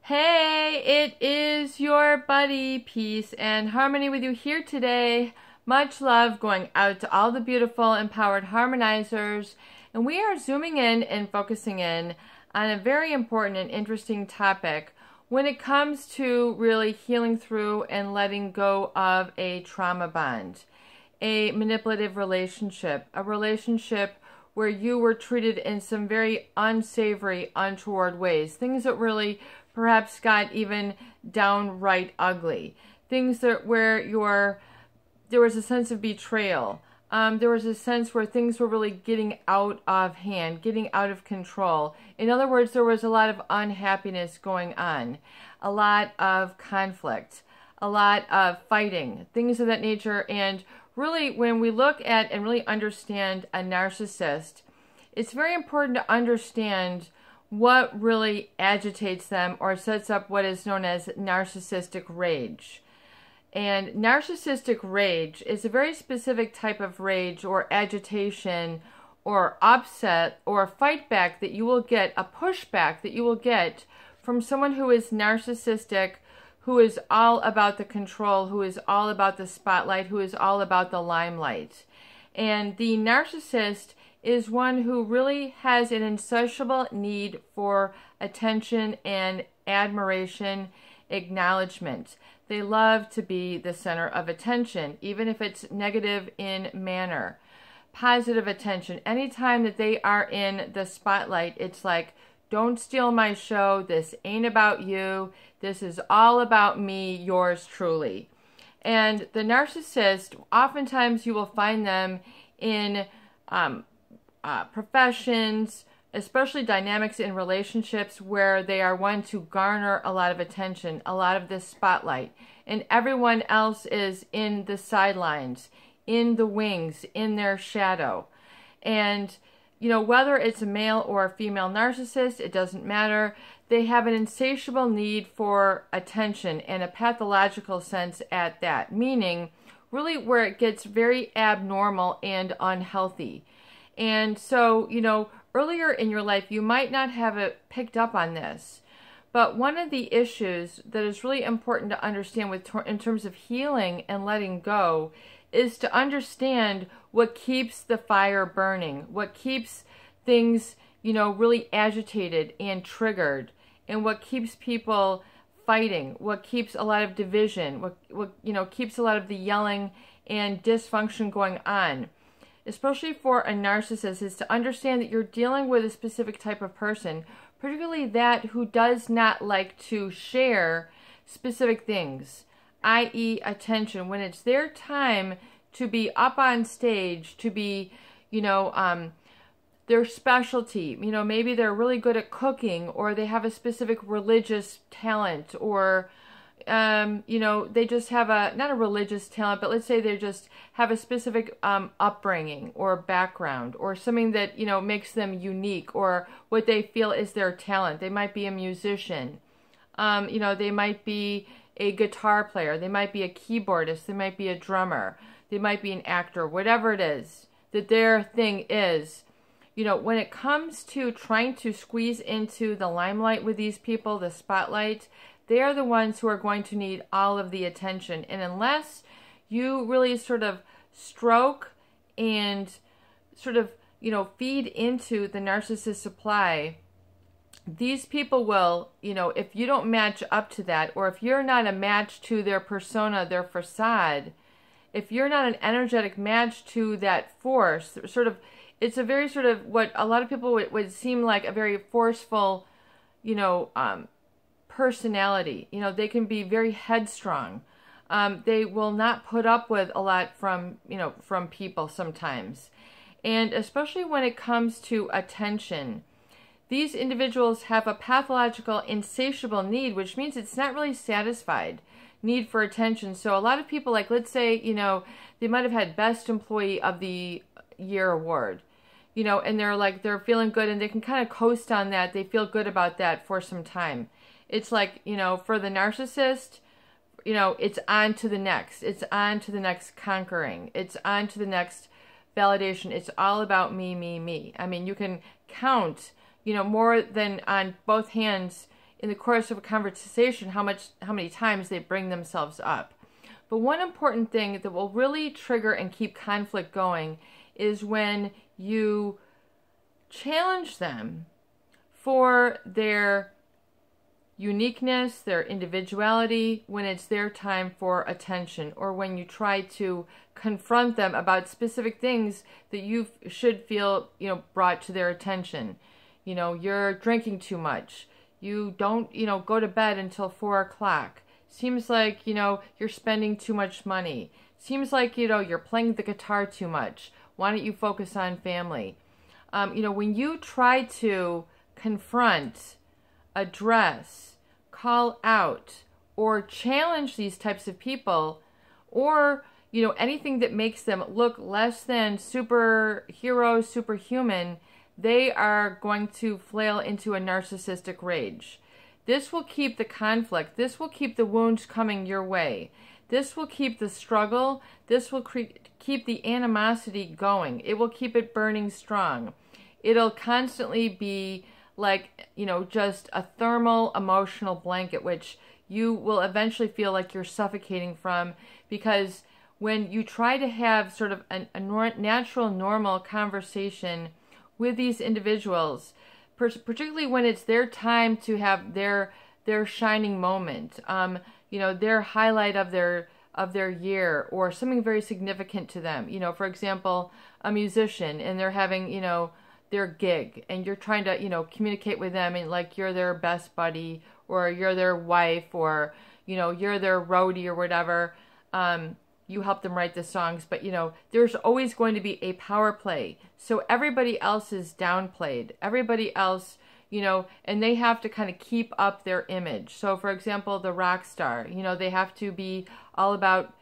Hey, it is your buddy, Peace and Harmony with you here today. Much love going out to all the beautiful, empowered harmonizers. And we are zooming in and focusing in on a very important and interesting topic when it comes to really healing through and letting go of a trauma bond, a manipulative relationship, a relationship where you were treated in some very unsavory, untoward ways, things that really perhaps got even downright ugly, things that where there was a sense of betrayal. There was a sense where things were really getting out of hand, getting out of control. In other words, there was a lot of unhappiness going on, a lot of conflict, a lot of fighting, things of that nature. And really, when we look at and really understand a narcissist, it's very important to understand what really agitates them or sets up what is known as narcissistic rage. And narcissistic rage is a very specific type of rage or agitation or upset or fight back that you will get, a pushback that you will get from someone who is narcissistic, who is all about the control, who is all about the spotlight, who is all about the limelight. And the narcissist is one who really has an insatiable need for attention and admiration, acknowledgement. They love to be the center of attention, even if it's negative in manner. Positive attention. Anytime that they are in the spotlight, it's like, don't steal my show. This ain't about you. This is all about me, yours truly. And the narcissist, oftentimes you will find them in professions, especially dynamics in relationships where they are one to garner a lot of attention, a lot of the spotlight, and everyone else is in the sidelines, in the wings, in their shadow. And, you know, whether it's a male or a female narcissist, it doesn't matter. They have an insatiable need for attention and a pathological sense at that, meaning really where it gets very abnormal and unhealthy. And so, you know, earlier in your life, you might not have it picked up on this. But one of the issues that is really important to understand in terms of healing and letting go is to understand what keeps the fire burning, what keeps things, you know, really agitated and triggered, and what keeps people fighting, what keeps a lot of division, what you know, keeps a lot of the yelling and dysfunction going on. Especially for a narcissist, is to understand that you're dealing with a specific type of person, particularly that who does not like to share specific things, i.e. attention. When it's their time to be up on stage, to be, you know, their specialty, you know, maybe they're really good at cooking, or they have a specific religious talent, or you know, they just have not a religious talent, but let's say they just have a specific upbringing or background or something that, you know, makes them unique, or what they feel is their talent. They might be a musician. You know, they might be a guitar player. They might be a keyboardist. They might be a drummer. They might be an actor, whatever it is that their thing is. You know, when it comes to trying to squeeze into the limelight with these people, the spotlight, they are the ones who are going to need all of the attention. And unless you really sort of stroke and sort of, you know, feed into the narcissist supply, these people will, you know, if you don't match up to that, or if you're not a match to their persona, their facade, if you're not an energetic match to that force, sort of, it's a very sort of what a lot of people would seem like a very forceful, you know, personality. You know, they can be very headstrong. They will not put up with a lot from, you know, from people sometimes. And especially when it comes to attention, these individuals have a pathological, insatiable need, which means it's not really satisfied, need for attention. So a lot of people, like, let's say, you know, they might have had Best Employee of the Year award, you know, and they're feeling good, and they can kind of coast on that. They feel good about that for some time. It's like, you know, for the narcissist, you know, it's on to the next. It's on to the next conquering. It's on to the next validation. It's all about me, me, me. I mean, you can count, you know, more than on both hands in the course of a conversation how many times they bring themselves up. But one important thing that will really trigger and keep conflict going is when you challenge them for their uniqueness, their individuality, when it's their time for attention, or when you try to confront them about specific things that you should feel, brought to their attention. You're drinking too much. You don't, go to bed until 4 o'clock. Seems like, you're spending too much money. Seems like, you're playing the guitar too much. Why don't you focus on family? When you try to confront, address, call out, or challenge these types of people, or, anything that makes them look less than superhero, superhuman, they are going to flail into a narcissistic rage. This will keep the conflict. This will keep the wounds coming your way. This will keep the struggle. This will keep the animosity going. It will keep it burning strong. It'll constantly be like, just a thermal emotional blanket, which you will eventually feel like you're suffocating from, because when you try to have sort of a natural, normal conversation with these individuals, particularly when it's their time to have their shining moment, their highlight of their year, or something very significant to them. For example, a musician, and they're having, their gig, and you're trying to, communicate with them, and like you're their best buddy, or you're their wife, or, you're their roadie or whatever. You help them write the songs, but, there's always going to be a power play. So everybody else is downplayed. Everybody else, and they have to kind of keep up their image. So, for example, the rock star, they have to be all about,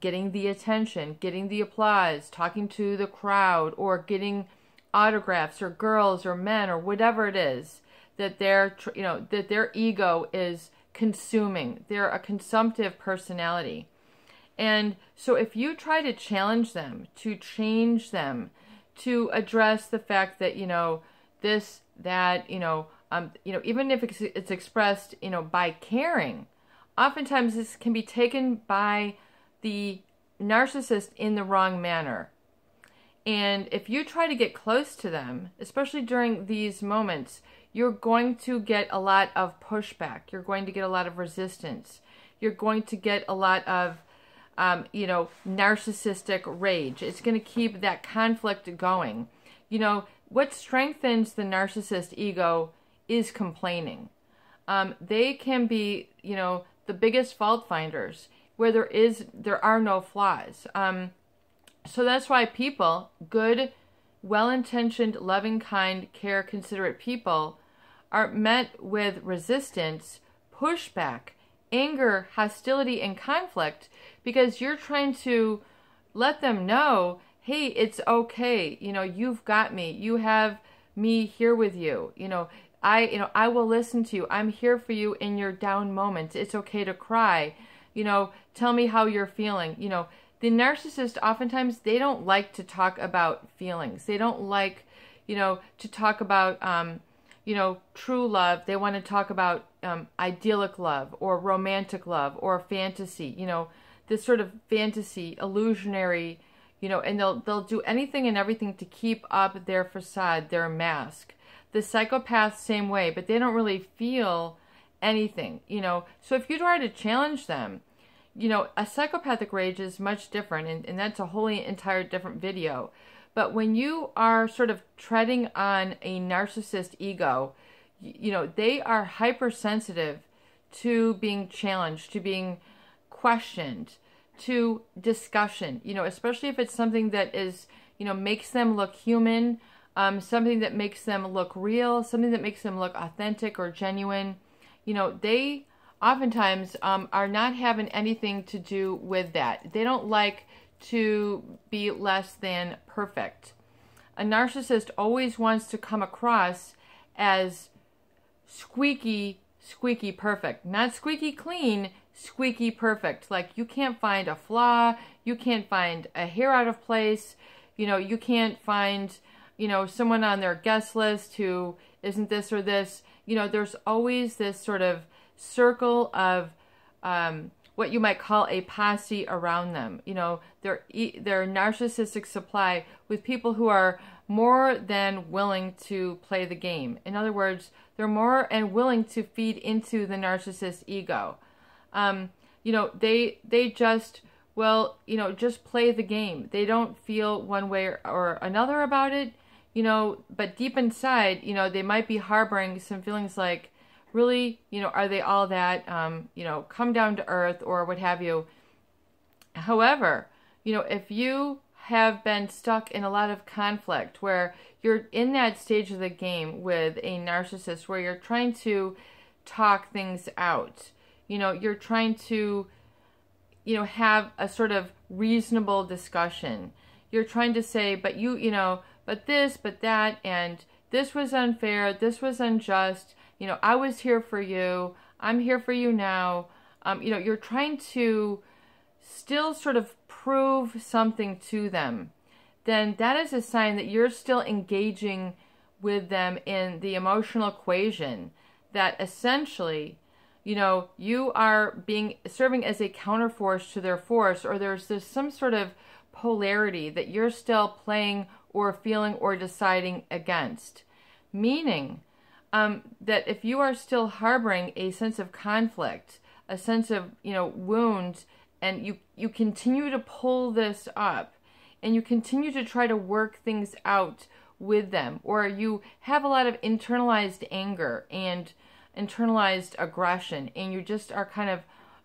getting the attention, getting the applause, talking to the crowd, or getting autographs, or girls, or men, or whatever it is that that their ego is consuming. They're a consumptive personality. And so if you try to challenge them, to change them, to address the fact that, this, that, even if it's expressed, by caring, oftentimes this can be taken by the narcissist in the wrong manner. And if you try to get close to them, especially during these moments, you're going to get a lot of pushback. You're going to get a lot of resistance. You're going to get a lot of narcissistic rage. It's going to keep that conflict going. What strengthens the narcissist ego is complaining. They can be, the biggest fault finders where there are no flaws. So that's why people, good, well-intentioned, loving, kind, care, considerate people, are met with resistance, pushback, anger, hostility, and conflict, because you're trying to let them know, hey, it's okay. You've got me. You have me here with you. I will listen to you. I'm here for you in your down moments. It's okay to cry. Tell me how you're feeling. The narcissist, oftentimes, they don't like to talk about feelings. They don't like, to talk about, true love. They want to talk about idyllic love, or romantic love, or fantasy, this sort of fantasy, illusionary, and they'll do anything and everything to keep up their facade, their mask. The psychopath, same way, but they don't really feel anything, So if you try to challenge them, a psychopathic rage is much different, and that's a wholly entire different video. But when you are sort of treading on a narcissist ego, they are hypersensitive to being challenged, to being questioned, to discussion, especially if it's something that is, makes them look human, something that makes them look real, something that makes them look authentic or genuine. They oftentimes are not having anything to do with that. They don't like to be less than perfect. A narcissist always wants to come across as squeaky perfect. Not squeaky clean, squeaky perfect. Like, you can't find a flaw, you can't find a hair out of place, you can't find, someone on their guest list who isn't this or this. there's always this sort of circle of what you might call a posse around them. Their narcissistic supply with people who are more than willing to play the game. In other words, they're more and willing to feed into the narcissist ego. They just, just play the game. They don't feel one way or another about it, but deep inside, they might be harboring some feelings like, really, are they all that, come down to earth or what have you. However, if you have been stuck in a lot of conflict where you're in that stage of the game with a narcissist where you're trying to talk things out, you're trying to, have a sort of reasonable discussion. You're trying to say, but but this, but that, and this was unfair, this was unjust, I was here for you, I'm here for you now. You're trying to still sort of prove something to them. Then that is a sign that you're still engaging with them in the emotional equation, that essentially, you are serving as a counterforce to their force, or there's some sort of polarity that you're still playing or feeling or deciding against. Meaning that if you are still harboring a sense of conflict, a sense of, wounds, and you continue to pull this up, and you continue to try to work things out with them, or you have a lot of internalized anger and internalized aggression, and you just are kind of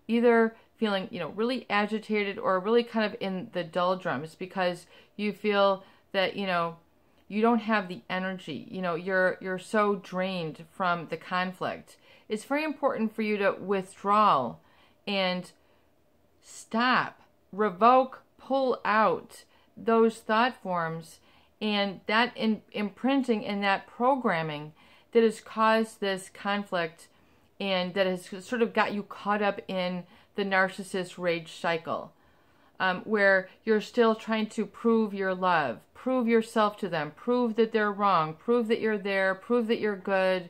either feeling, really agitated or really kind of in the doldrums because you feel that, you don't have the energy, you're so drained from the conflict. It's very important for you to withdraw and stop, revoke, pull out those thought forms and that imprinting and that programming that has caused this conflict and that has sort of got you caught up in the narcissist rage cycle, where you're still trying to prove your love, prove yourself to them, prove that they're wrong, prove that you're there, prove that you're good.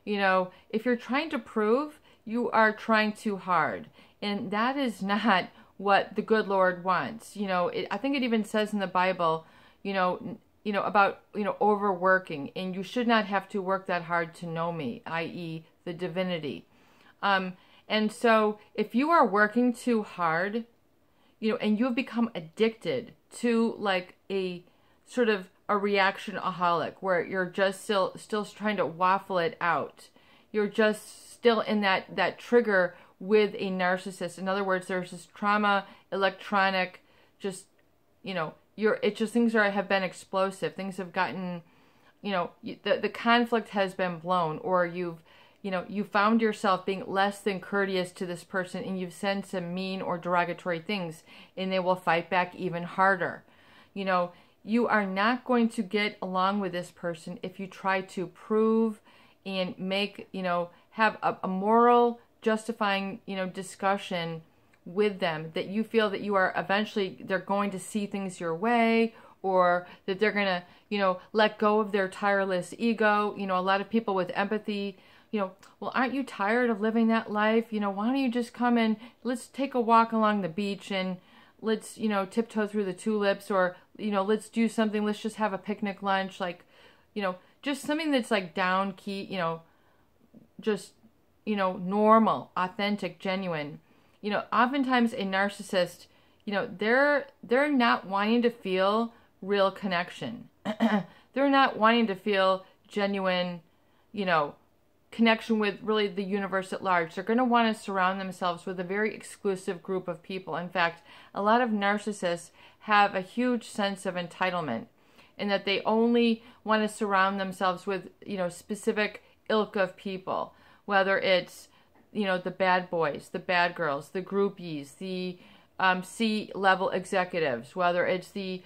If you're trying to prove, you are trying too hard. And that is not what the good Lord wants. I think it even says in the Bible, about, overworking, and you should not have to work that hard to know me, i.e. the divinity. And so if you are working too hard, and you have become addicted to like a sort of a reaction-aholic where you're just still trying to waffle it out. You're just still in that trigger with a narcissist. In other words, there's this trauma, electronic, just, it's just things have been explosive. Things have gotten, the conflict has been blown, or you found yourself being less than courteous to this person and you've said some mean or derogatory things and they will fight back even harder. You are not going to get along with this person if you try to prove and make, have a moral justifying, discussion with them that you feel that you are eventually, they're going to see things your way, or that they're going to, let go of their tireless ego. A lot of people with empathy, well, aren't you tired of living that life? Why don't you just come and let's take a walk along the beach and let's, tiptoe through the tulips, or, let's do something. Let's just have a picnic lunch. Like, just something that's like down key, just, normal, authentic, genuine. Oftentimes a narcissist, they're not wanting to feel real connection. They're not wanting to feel genuine, connection with really the universe at large. They're going to want to surround themselves with a very exclusive group of people. In fact, a lot of narcissists have a huge sense of entitlement in that they only want to surround themselves with, specific ilk of people, whether it's, the bad boys, the bad girls, the groupies, the C-level executives, whether it's the,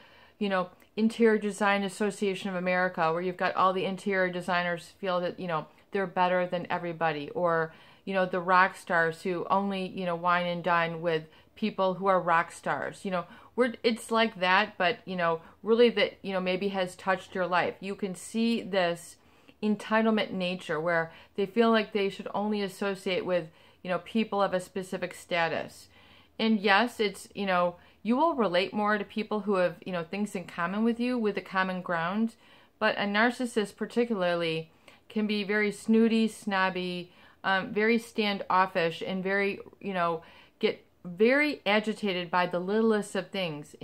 Interior Design Association of America, where you've got all the interior designers feel that, they're better than everybody, or, the rock stars who only, wine and dine with people who are rock stars. It's like that, but, really that, maybe has touched your life. You can see this entitlement nature where they feel like they should only associate with, people of a specific status. And yes, it's, you will relate more to people who have, things in common with you, with a common ground. But a narcissist particularly can be very snooty, snobby, very standoffish, and very, get very agitated by the littlest of things.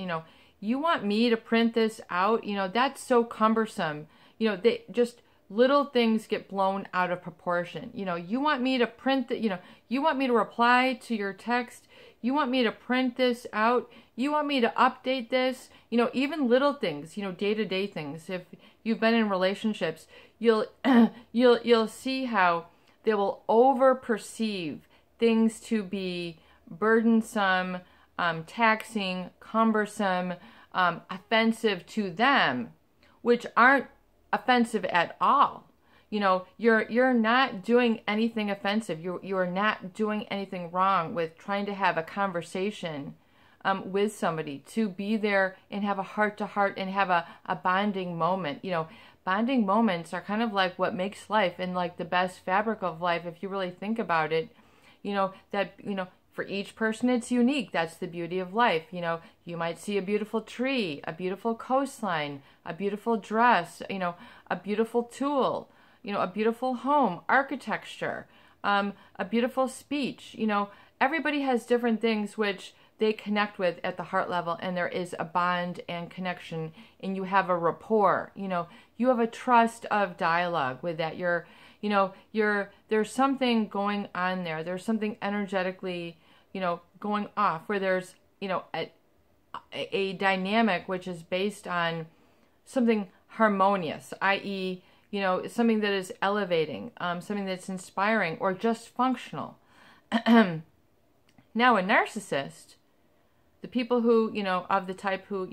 You want me to print this out? That's so cumbersome. They just, little things get blown out of proportion. You want me to print the, you want me to reply to your text. You want me to print this out. You want me to update this. Even little things, day-to-day things. If you've been in relationships, you'll see how they will over-perceive things to be burdensome, taxing, cumbersome, offensive to them, which aren't offensive at all. You're not doing anything offensive. You're not doing anything wrong with trying to have a conversation with somebody, to be there and have a heart-to-heart and have a bonding moment. Bonding moments are kind of like what makes life and like the best fabric of life, if you really think about it. For each person it's unique. That's the beauty of life. You might see a beautiful tree, a beautiful coastline, a beautiful dress, a beautiful tool, a beautiful home, architecture, a beautiful speech. Everybody has different things which they connect with at the heart level, and there is a bond and connection, and you have a rapport. You have a trust of dialogue with that. There's something going on there. There's something energetically, going off, where there's, a dynamic which is based on something harmonious, i.e., something that is elevating, something that's inspiring, or just functional. Now, a narcissist, the people who, of the type who,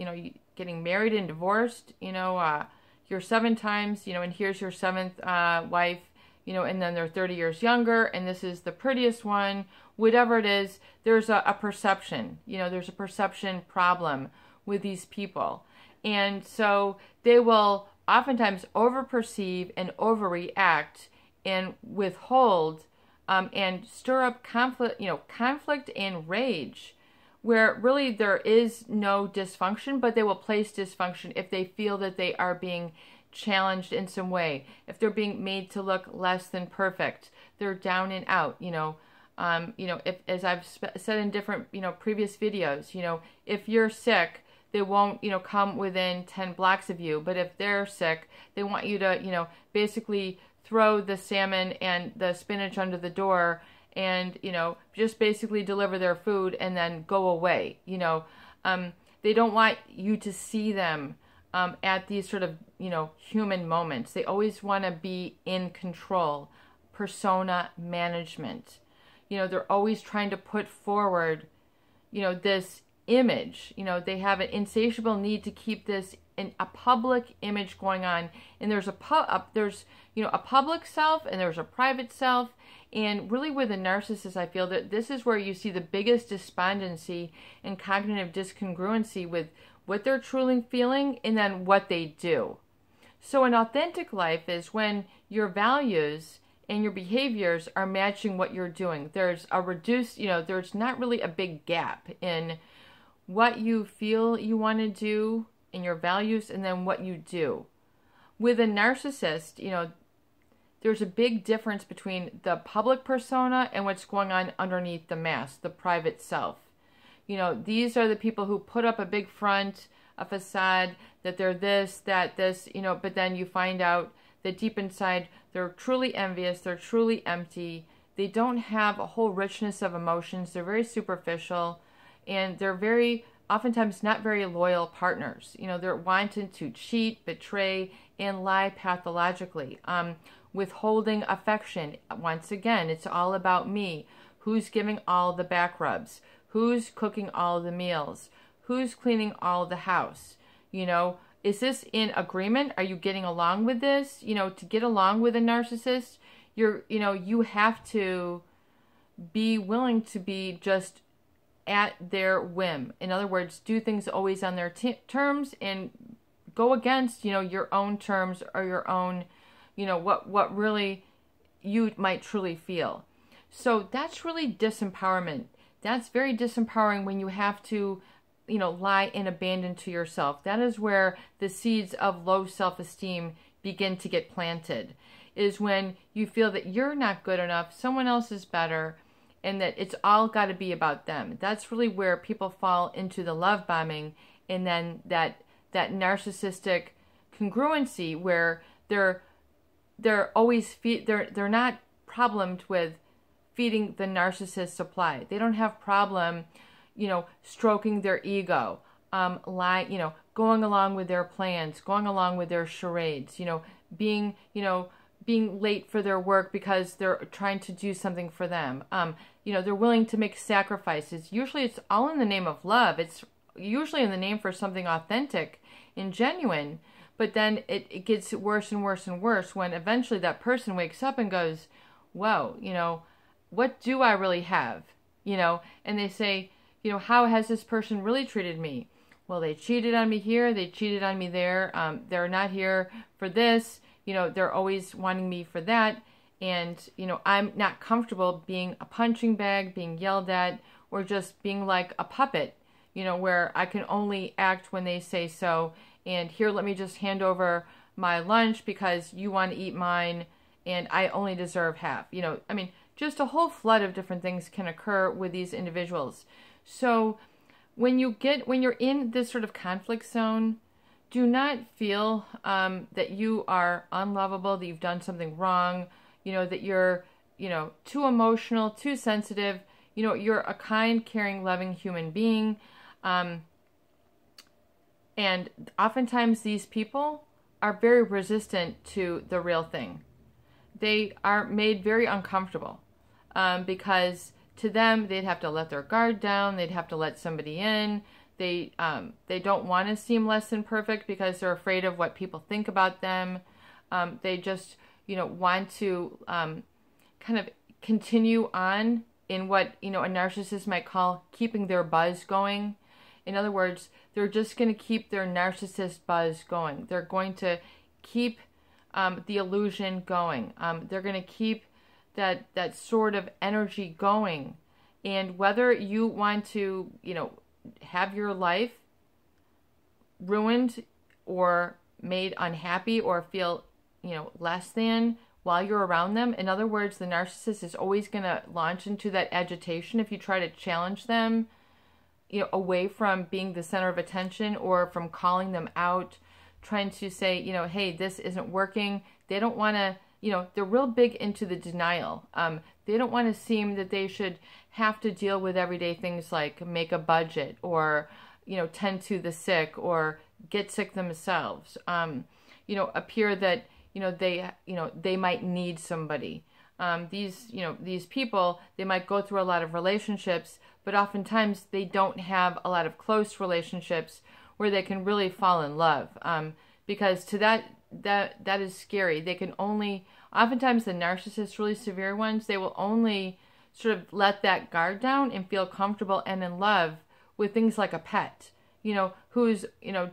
getting married and divorced, you're 7 times, and here's your 7th wife, and then they're 30 years younger, and this is the prettiest one, whatever it is, there's a perception, there's a perception problem with these people. And so they will oftentimes overperceive and overreact and withhold and stir up conflict and rage, where really there is no dysfunction, but they will place dysfunction if they feel that they are being challenged in some way, if they're being made to look less than perfect, they're down and out. If, as I've said in different previous videos, if you're sick, they won't come within 10 blocks of you, but if they're sick, they want you to basically throw the salmon and the spinach under the door and just basically deliver their food and then go away. They don't want you to see them at these sort of human moments. They always want to be in control. Persona management. They're always trying to put forward this image. They have an insatiable need to keep this in a public image going on, and there's a public self and there's a private self. And really with a narcissist, I feel that this is where you see the biggest despondency and cognitive discongruency with what they're truly feeling and then what they do. So an authentic life is when your values and your behaviors are matching what you're doing. There's a reduced, there's not really a big gap in what you feel you want to do in your values and then what you do. With a narcissist, there's a big difference between the public persona and what's going on underneath the mask, the private self. These are the people who put up a big front, a facade, that they're this, that, this, but then you find out that deep inside, they're truly envious, they're truly empty, they don't have a whole richness of emotions, they're very superficial, and they're very, oftentimes not very loyal partners. They're wanting to cheat, betray, and lie pathologically. Withholding affection, once again, it's all about me. Who's giving all the back rubs? Who's cooking all the meals? Who's cleaning all the house? Is this in agreement? Are you getting along with this? To get along with a narcissist, you have to be willing to be just at their whim. In other words, do things always on their terms and go against, your own terms or your own, what really you might truly feel. So that's really disempowerment. That's very disempowering when you have to, lie and abandon to yourself. That is where the seeds of low self-esteem begin to get planted, is when you feel that you're not good enough, someone else is better, and that it's all got to be about them. That's really where people fall into the love bombing, and then that narcissistic congruency where they're always they're not problemed with feeding the narcissist supply. They don't have problem, stroking their ego, going along with their plans, going along with their charades, being late for their work because they're trying to do something for them. They're willing to make sacrifices. Usually it's all in the name of love. It's usually in the name for something authentic and genuine. But then it gets worse and worse and worse when eventually that person wakes up and goes, whoa, what do I really have? And they say, how has this person really treated me? Well, they cheated on me here, they cheated on me there, they're not here for this, they're always wanting me for that, and, I'm not comfortable being a punching bag, being yelled at, or just being like a puppet, where I can only act when they say so, and here, let me just hand over my lunch because you want to eat mine, and I only deserve half. Just a whole flood of different things can occur with these individuals. So when you're in this sort of conflict zone, do not feel that you are unlovable, that you've done something wrong, that you're, too emotional, too sensitive. You're a kind, caring, loving human being. And oftentimes these people are very resistant to the real thing. They are made very uncomfortable because to them, they'd have to let their guard down. They'd have to let somebody in. They don't want to seem less than perfect because they're afraid of what people think about them. They just, want to kind of continue on in what, a narcissist might call keeping their buzz going. In other words, they're just going to keep their narcissist buzz going. They're going to keep the illusion going. They're going to keep that sort of energy going. And whether you want to, have your life ruined or made unhappy or feel, less than while you're around them. In other words, the narcissist is always going to launch into that agitation if you try to challenge them, away from being the center of attention or from calling them out, trying to say, hey, this isn't working. They don't want to, they're real big into the denial. They don't want to seem that they should have to deal with everyday things like make a budget or, tend to the sick or get sick themselves. Appear that, they might need somebody. These people, they might go through a lot of relationships, but oftentimes they don't have a lot of close relationships where they can really fall in love. Because to that is scary. They can only, oftentimes the narcissists, really severe ones, they will only sort of let that guard down and feel comfortable and in love with things like a pet, who's,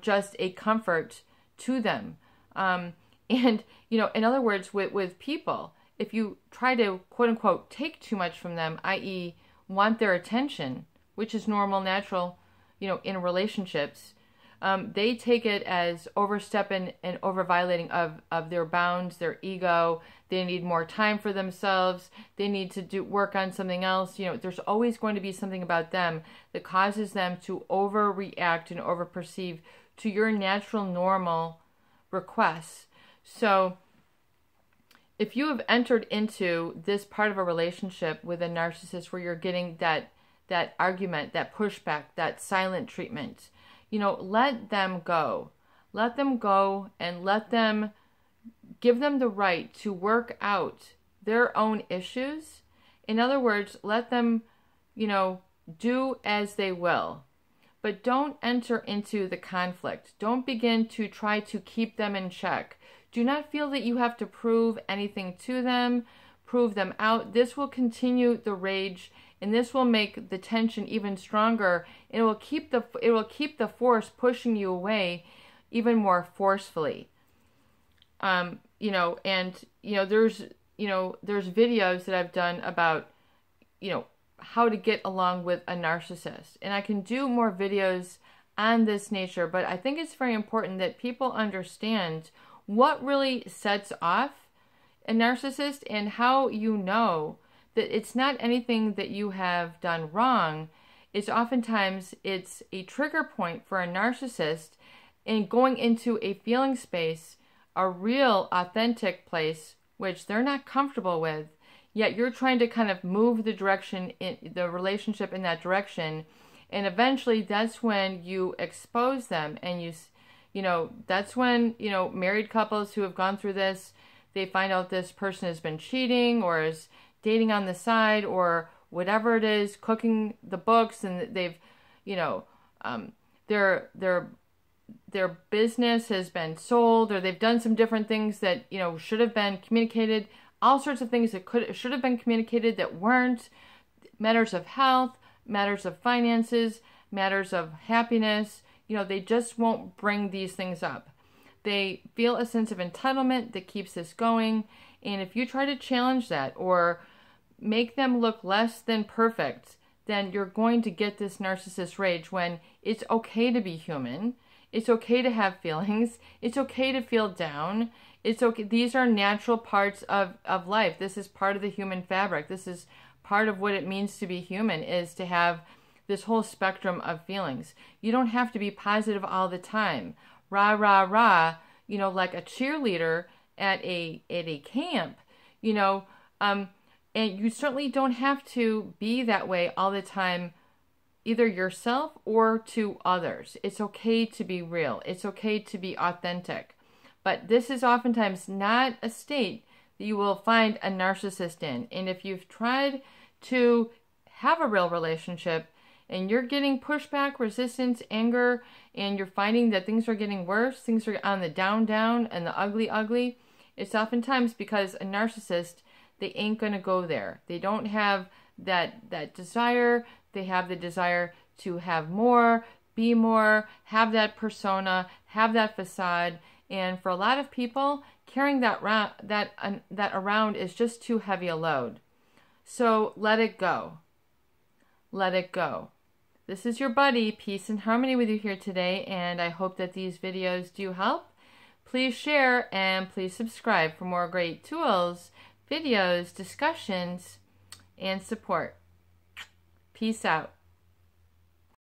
just a comfort to them. And, in other words, with people, if you try to, quote unquote, take too much from them, i.e. want their attention, which is normal, natural, in relationships, they take it as overstepping and over-violating of their bounds, their ego. They need more time for themselves. They need to work on something else. There's always going to be something about them that causes them to overreact and overperceive to your natural, normal requests. So if you have entered into this part of a relationship with a narcissist where you're getting that argument, that pushback, that silent treatment, let them go. Let them go and give them the right to work out their own issues. In other words, let them, do as they will. But don't enter into the conflict. Don't begin to try to keep them in check. Do not feel that you have to prove anything to them, prove them out. This will continue the rage, and this will make the tension even stronger. And it will keep the force pushing you away even more forcefully. and there's there's videos that I've done about how to get along with a narcissist, and I can do more videos on this nature, but I think it's very important that people understand what really sets off a narcissist and how you know that it's not anything that you have done wrong. It's oftentimes it's a trigger point for a narcissist in going into a feeling space, a real authentic place, which they're not comfortable with, yet you're trying to kind of move the direction in the relationship in that direction. And eventually that's when you expose them, and that's when, married couples who have gone through this, they find out this person has been cheating or is dating on the side or whatever it is, cooking the books, and they've, their business has been sold, or they've done some different things that, should have been communicated, all sorts of things that should have been communicated that weren't, matters of health, matters of finances, matters of happiness. They just won't bring these things up. They feel a sense of entitlement that keeps this going. And if you try to challenge that or make them look less than perfect, then you're going to get this narcissist rage, when it's okay to be human. It's okay to have feelings. It's okay to feel down. It's okay. These are natural parts of life. This is part of the human fabric. This is part of what it means to be human, is to have this whole spectrum of feelings. You don't have to be positive all the time. Rah, rah, rah, like a cheerleader at a camp, and you certainly don't have to be that way all the time, either yourself or to others. It's okay to be real. It's okay to be authentic. But this is oftentimes not a state that you will find a narcissist in. And if you've tried to have a real relationship and you're getting pushback, resistance, anger, and you're finding that things are getting worse, things are on the down and the ugly, it's oftentimes because a narcissist, they ain't gonna go there. They don't have that desire. They have the desire to have more, be more, have that persona, have that facade. And for a lot of people, carrying that around is just too heavy a load. So let it go. Let it go. This is your buddy, Peace and Harmony, with you here today, and I hope that these videos do help. Please share and please subscribe for more great tools, videos, discussions, and support. Peace out.